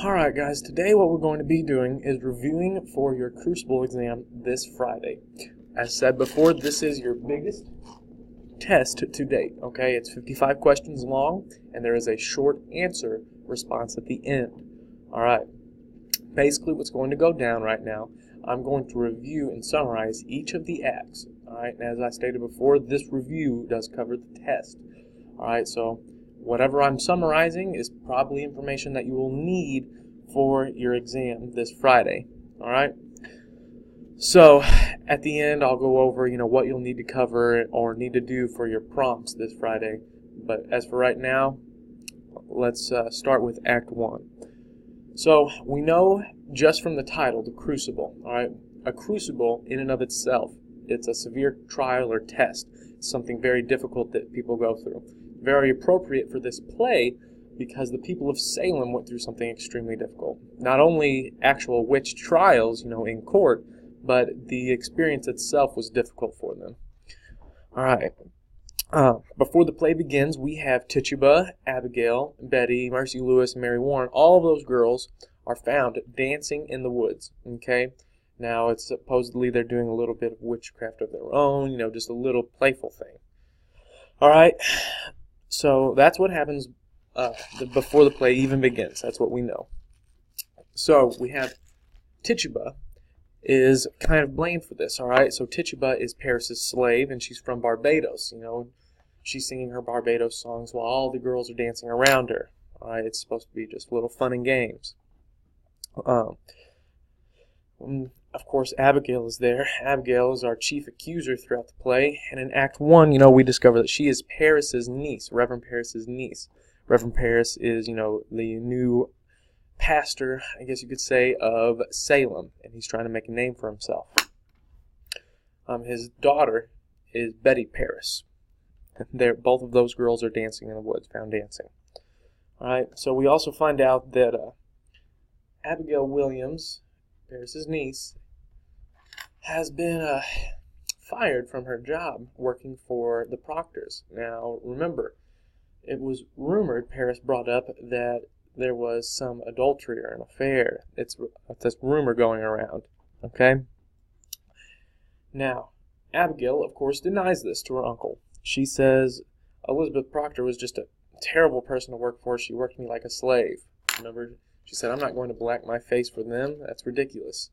Alright guys, today what we're going to be doing is reviewing for your Crucible exam this Friday. As said before, this is your biggest test to date, okay? It's 55 questions long, and there is a short answer response at the end. Alright, basically what's going to go down right now, I'm going to review and summarize each of the acts. Alright, and as I stated before, this review does cover the test. Alright, so whatever I'm summarizing is probably information that you will need for your exam this Friday. Alright? So, at the end, I'll go over, what you'll need to cover or need to do for your prompts this Friday. But as for right now, let's start with Act 1. So, we know just from the title, the Crucible. Alright? A crucible, in and of itself, it's a severe trial or test. It's something very difficult that people go through. Very appropriate for this play because the people of Salem went through something extremely difficult. Not only actual witch trials, in court, but the experience itself was difficult for them. Alright. Before the play begins, we have Tituba, Abigail, Betty, Mercy Lewis, and Mary Warren. All of those girls are found dancing in the woods. Okay? Now, it's supposedly they're doing a little bit of witchcraft of their own, just a little playful thing. Alright. So that's what happens before the play even begins. That's what we know. So we have Tituba is kind of blamed for this. All right. So Tituba is Paris's slave, and she's from Barbados. She's singing her Barbados songs while all the girls are dancing around her. All right. It's supposed to be just a little fun and games. Of course, Abigail is there. Abigail is our chief accuser throughout the play. And in Act 1, we discover that she is Paris's niece, Reverend Paris's niece. Reverend Paris is, the new pastor, I guess you could say, of Salem. And he's trying to make a name for himself. His daughter is Betty Paris. Both of those girls are dancing in the woods, found dancing. All right, so we also find out that Abigail Williams, Paris's niece, has been fired from her job working for the Proctors. Now, remember, it was rumored, Paris brought up, that there was some adultery or an affair. It's this rumor going around, okay? Now, Abigail, of course, denies this to her uncle. She says, Elizabeth Proctor was just a terrible person to work for. She worked me like a slave. Remember, she said, I'm not going to black my face for them. That's ridiculous.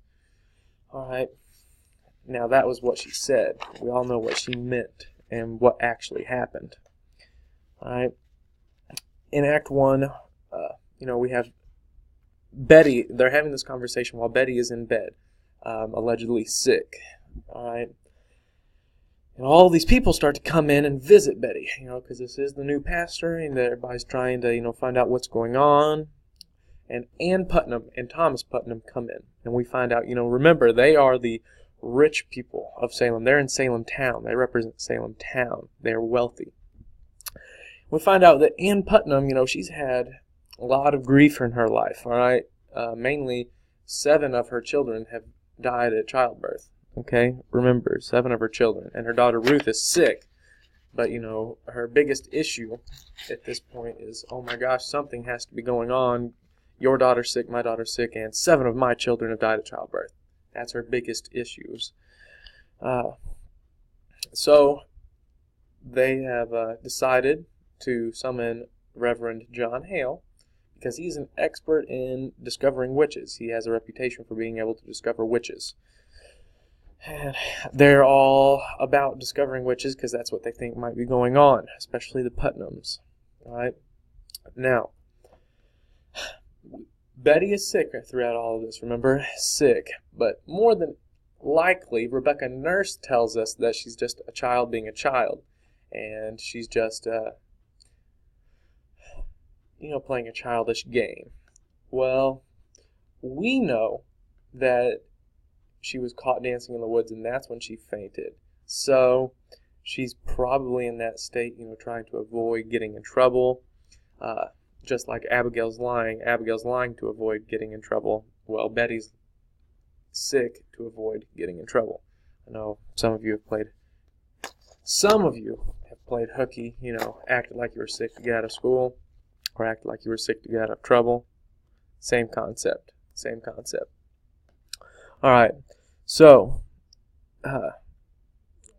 All right. Now, that was what she said. We all know what she meant and what actually happened. All right. In Act 1, we have Betty. They're having this conversation while Betty is in bed, allegedly sick. All right. And all these people start to come in and visit Betty, because this is the new pastor, and everybody's trying to, find out what's going on. And Ann Putnam and Thomas Putnam come in. And we find out, remember, they are the rich people of Salem. They're in Salem town. They represent Salem town. They're wealthy. We find out that Ann Putnam, she's had a lot of grief in her life, all right? Mainly 7 of her children have died at childbirth, okay? Remember, 7 of her children. And her daughter Ruth is sick. But, her biggest issue at this point is, oh my gosh, something has to be going on. Your daughter's sick, my daughter's sick, and 7 of my children have died at childbirth. That's her biggest issues. So they have decided to summon Reverend John Hale because he's an expert in discovering witches. He has a reputation for being able to discover witches. And they're all about discovering witches because that's what they think might be going on, especially the Putnams. All right? Now, Betty is sick throughout all of this, remember? Sick. But more than likely, Rebecca Nurse tells us that she's just a child being a child. And she's just, playing a childish game. Well, we know that she was caught dancing in the woods, and that's when she fainted. So, she's probably in that state, trying to avoid getting in trouble. Just like Abigail's lying to avoid getting in trouble. Well, Betty's sick to avoid getting in trouble. I know some of you have played hooky, acted like you were sick to get out of school, or acted like you were sick to get out of trouble. Same concept. Same concept. All right. So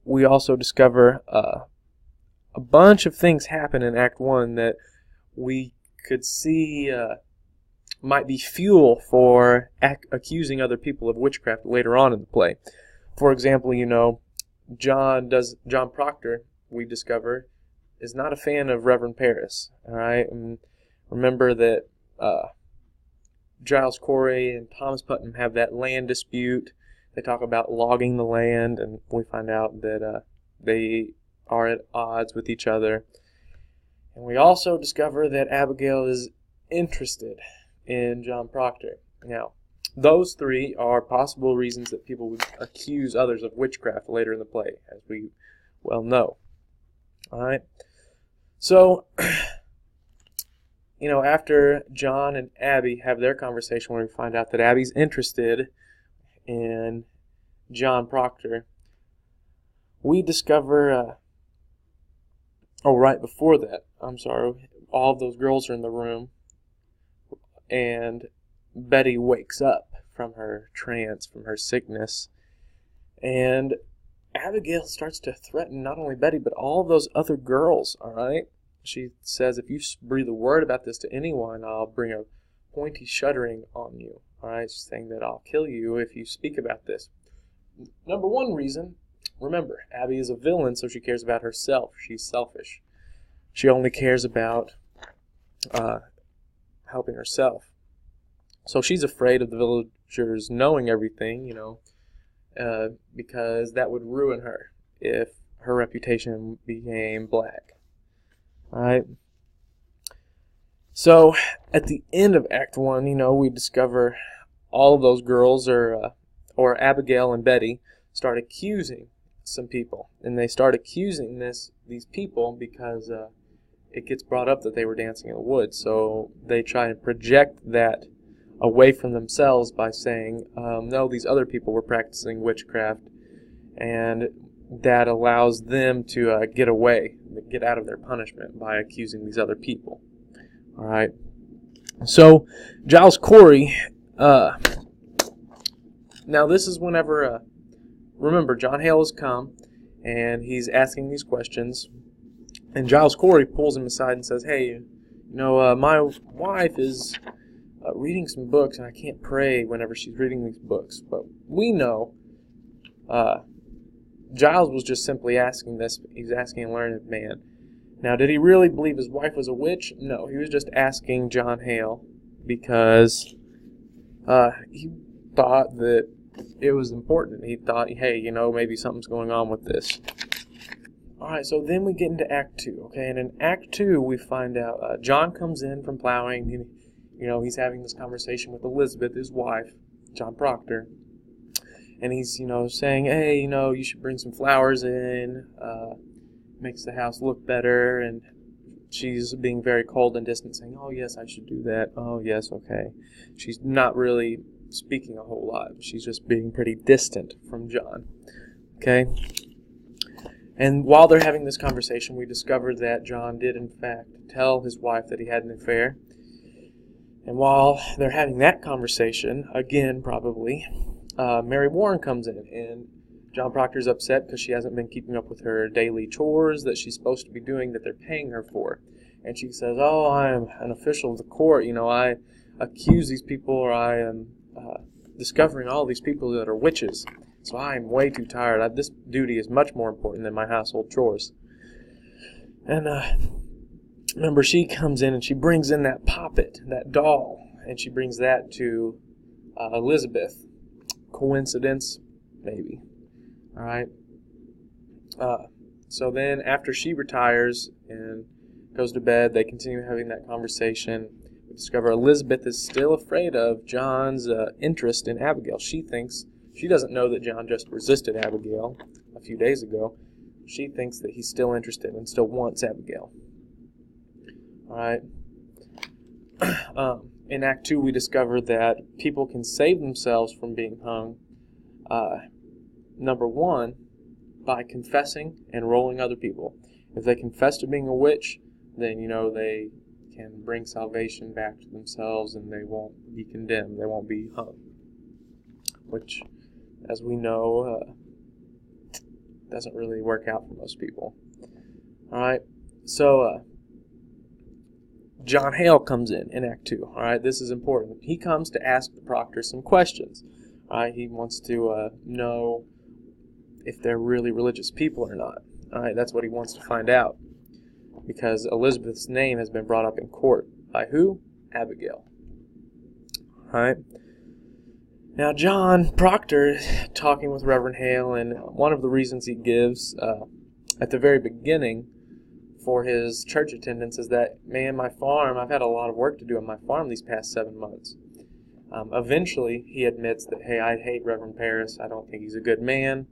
we also discover a bunch of things happen in Act 1 that we could see might be fuel for accusing other people of witchcraft later on in the play. For example, John Proctor, we discover, is not a fan of Reverend Paris. All right, and remember that Giles Corey and Thomas Putnam have that land dispute. They talk about logging the land, and we find out that they are at odds with each other. And we also discover that Abigail is interested in John Proctor. Now, those three are possible reasons that people would accuse others of witchcraft later in the play, as we well know. All right. So, after John and Abby have their conversation where we find out that Abby's interested in John Proctor, we discover, right before that, all of those girls are in the room, and Betty wakes up from her trance, from her sickness, and Abigail starts to threaten not only Betty, but all of those other girls, all right? She says, if you breathe a word about this to anyone, I'll bring a pointy shuddering on you, all right? She's saying that I'll kill you if you speak about this. Number one reason, remember, Abby is a villain, so she cares about herself. She's selfish. She only cares about helping herself. So she's afraid of the villagers knowing everything, because that would ruin her if her reputation became black. All right. So at the end of Act 1, we discover all of those girls, or Abigail and Betty, start accusing some people, and they start accusing these people because it gets brought up that they were dancing in the woods. So they try to project that away from themselves by saying, no, these other people were practicing witchcraft, and that allows them to get out of their punishment by accusing these other people. All right. So Giles Corey, now this is whenever, remember, John Hale has come, and he's asking these questions, and Giles Corey pulls him aside and says, hey, my wife is reading some books, and I can't pray whenever she's reading these books. But we know Giles was just simply asking this. He's asking a learned man. Now, did he really believe his wife was a witch? No, he was just asking John Hale because he thought that it was important. He thought, hey, maybe something's going on with this. All right, so then we get into Act 2, okay? And in Act 2, we find out John comes in from plowing. He's having this conversation with Elizabeth, his wife, John Proctor. And he's, saying, hey, you should bring some flowers in. Makes the house look better. And she's being very cold and distant, saying, oh, yes, I should do that. Oh, yes, okay. She's not really speaking a whole lot. She's just being pretty distant from John. Okay? And while they're having this conversation, we discover that John did, in fact, tell his wife that he had an affair. And while they're having that conversation, again, probably, Mary Warren comes in, and John Proctor's upset because she hasn't been keeping up with her daily chores that she's supposed to be doing that they're paying her for. And she says, oh, I am an official of the court. I accuse these people, or I am discovering all these people that are witches. So I'm way too tired. This duty is much more important than my household chores. And remember, she comes in and she brings in that poppet, that doll, and she brings that to Elizabeth. Coincidence? Maybe. All right. So then after she retires and goes to bed, they continue having that conversation. We discover Elizabeth is still afraid of John's interest in Abigail. She doesn't know that John just resisted Abigail a few days ago. She thinks that he's still interested and still wants Abigail. All right. In Act 2, we discover that people can save themselves from being hung, number one, by confessing and rolling other people. If they confess to being a witch, then, they can bring salvation back to themselves, and they won't be condemned. They won't be hung. Which, as we know, doesn't really work out for most people. Alright, so John Hale comes in Act 2. Alright, this is important. He comes to ask the proctor some questions. Alright, he wants to know if they're really religious people or not. Alright, that's what he wants to find out. Because Elizabeth's name has been brought up in court. By who? Abigail. Alright. Now, John Proctor is talking with Reverend Hale, and one of the reasons he gives at the very beginning for his church attendance is that, man, my farm, I've had a lot of work to do on my farm these past 7 months. Eventually, he admits that, hey, I hate Reverend Paris. I don't think he's a good man,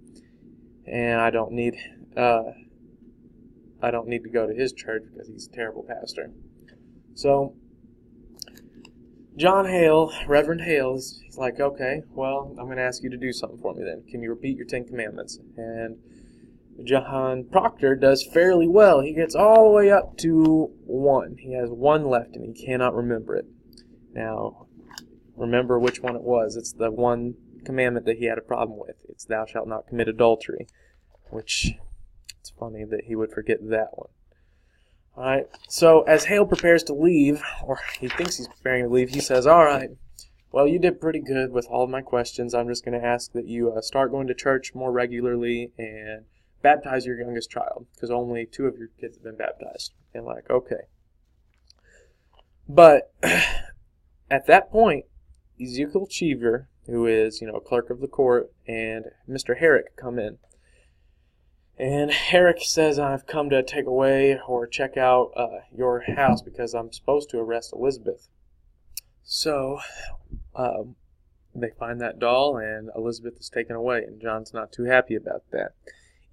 and I don't need to go to his church because he's a terrible pastor. So, John Hale, Reverend Hale, he's like, okay, well, I'm going to ask you to do something for me then. Can you repeat your 10 Commandments? And John Proctor does fairly well. He gets all the way up to 1. He has 1 left, and he cannot remember it. Now, remember which one it was. It's the 1 commandment that he had a problem with. It's thou shalt not commit adultery, which it's funny that he would forget that one. Alright, so as Hale prepares to leave, or he thinks he's preparing to leave, he says, alright, well, you did pretty good with all of my questions. I'm just going to ask that you start going to church more regularly and baptize your youngest child, because only 2 of your kids have been baptized. And like, okay. But at that point, Ezekiel Cheever, who is, clerk of the court, and Mr. Herrick come in. And Herrick says, I've come to take away or check out your house because I'm supposed to arrest Elizabeth. So they find that doll, and Elizabeth is taken away, and John's not too happy about that.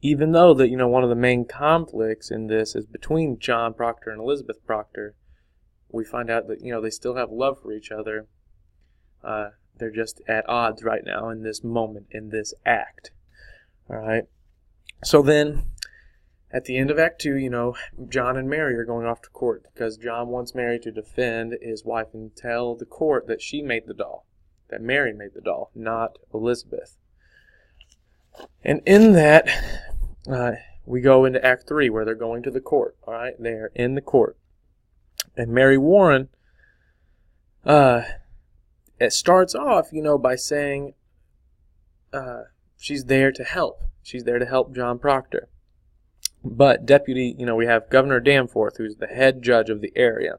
Even though that, one of the main conflicts in this is between John Proctor and Elizabeth Proctor, we find out that, they still have love for each other. They're just at odds right now in this moment, in this act. All right. So then, at the end of Act 2, John and Mary are going off to court because John wants Mary to defend his wife and tell the court that she made the doll, that Mary made the doll, not Elizabeth. And in that, we go into Act 3 where they're going to the court. All right, they're in the court. And Mary Warren, it starts off, by saying she's there to help. She's there to help John Proctor. But deputy, we have Governor Danforth, who's the head judge of the area.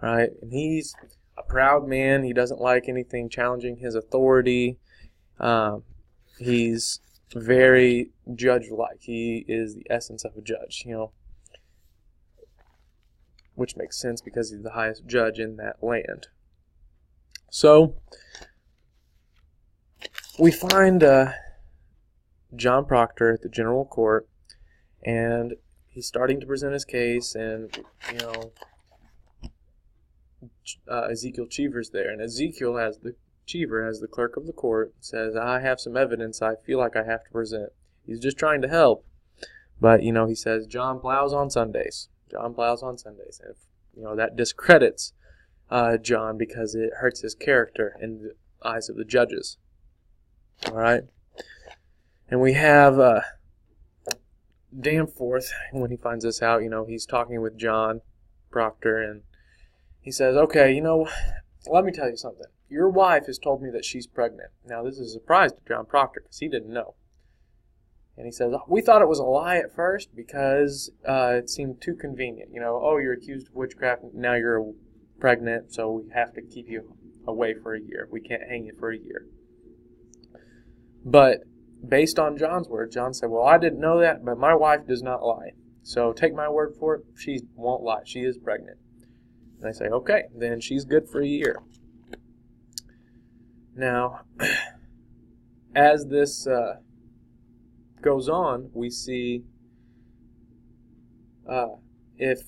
Right? And he's a proud man. He doesn't like anything challenging his authority. He's very judge-like. He is the essence of a judge, which makes sense because he's the highest judge in that land. So, we find John Proctor at the general court, and he's starting to present his case, and Ezekiel Cheever's there, and Ezekiel Cheever, as the clerk of the court, says, I have some evidence I feel like I have to present. He's just trying to help, but he says John plows on Sundays. John plows on Sundays, and that discredits John because it hurts his character in the eyes of the judges. All right. And we have Danforth, when he finds this out, he's talking with John Proctor, and he says, okay, let me tell you something. Your wife has told me that she's pregnant. Now, this is a surprise to John Proctor, because he didn't know. And he says, we thought it was a lie at first, because it seemed too convenient. You're accused of witchcraft, now you're pregnant, so we have to keep you away for a year. We can't hang you for a year. But based on John's word, John said, well, I didn't know that, but my wife does not lie. So take my word for it, she won't lie. She is pregnant. And I say, okay, then she's good for a year. Now, as this goes on, we see if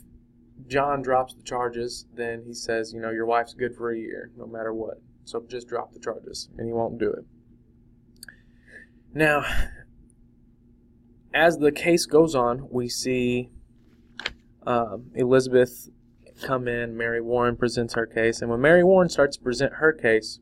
John drops the charges, then he says, your wife's good for a year, no matter what. So just drop the charges, and he won't do it. Now, as the case goes on, we see Elizabeth come in. Mary Warren presents her case. And when Mary Warren starts to present her case,